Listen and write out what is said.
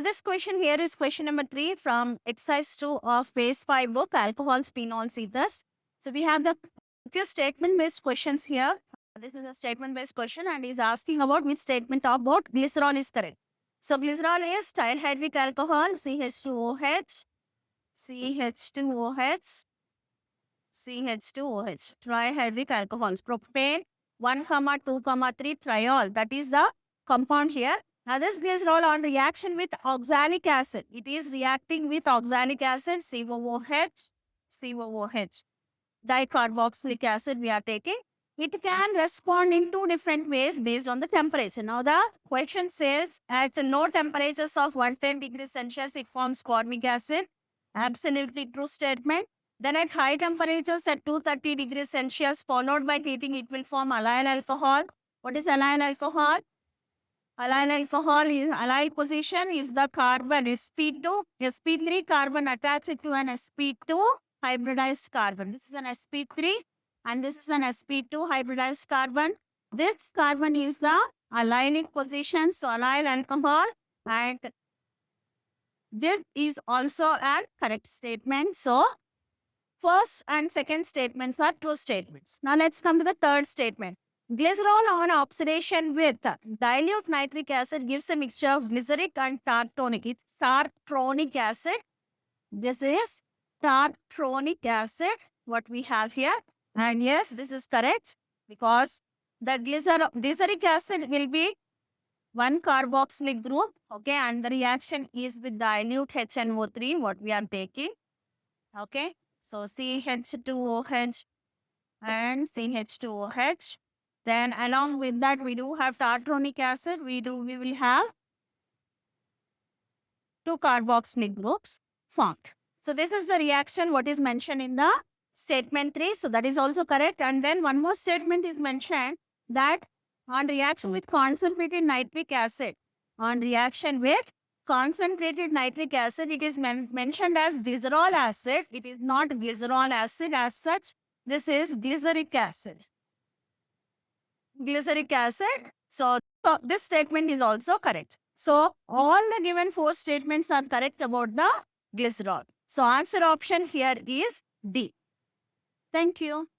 this question here is question number 3 from exercise 2 of phase 5 book, alcohols, phenols, ethers. So we have the few statement-based questions here. This is a statement-based question and is asking about which statement about glycerol is correct. So glycerol is trihydric alcohol, CH2OH, CH2OH, CH2OH, trihydric alcohols, propane, 1, 2, 3, triol. That is the compound here. Now this glycerol on reaction with oxalic acid. It is reacting with oxalic acid, COOH, COOH. Dicarboxylic acid we are taking. It can respond in 2 different ways based on the temperature. Now the question says at low temperatures of 110 degrees Celsius, it forms formic acid. Absolutely true statement. Then at high temperatures at 230 degrees Celsius, followed by heating, it will form allyl alcohol. What is allyl alcohol? Allyl alcohol is allyl position is the carbon sp2, sp3 carbon attached to an sp2 hybridized carbon. This is an sp3 and this is an sp2 hybridized carbon. This carbon is the allylic position, so allyl alcohol, and this is also a correct statement. So first and second statements are true statements. Now let's come to the third statement. Glycerol on oxidation with dilute nitric acid gives a mixture of glyceric and tartronic. It's tartronic acid. This is tartronic acid, what we have here. And yes, this is correct because the glyceric acid will be 1 carboxylic group, okay, and the reaction is with dilute HNO3, what we are taking, okay. So CH2OH and CH2OH. Then along with that, we do have tartronic acid. We will have 2 carboxylic groups formed. So this is the reaction what is mentioned in the statement 3. So that is also correct. And then one more statement is mentioned that on reaction with concentrated nitric acid, it is mentioned as glycerol acid. It is not glycerol acid as such. This is glyceric acid. Glyceric acid. So this statement is also correct. So all the given 4 statements are correct about the glycerol. So answer option here is D. Thank you.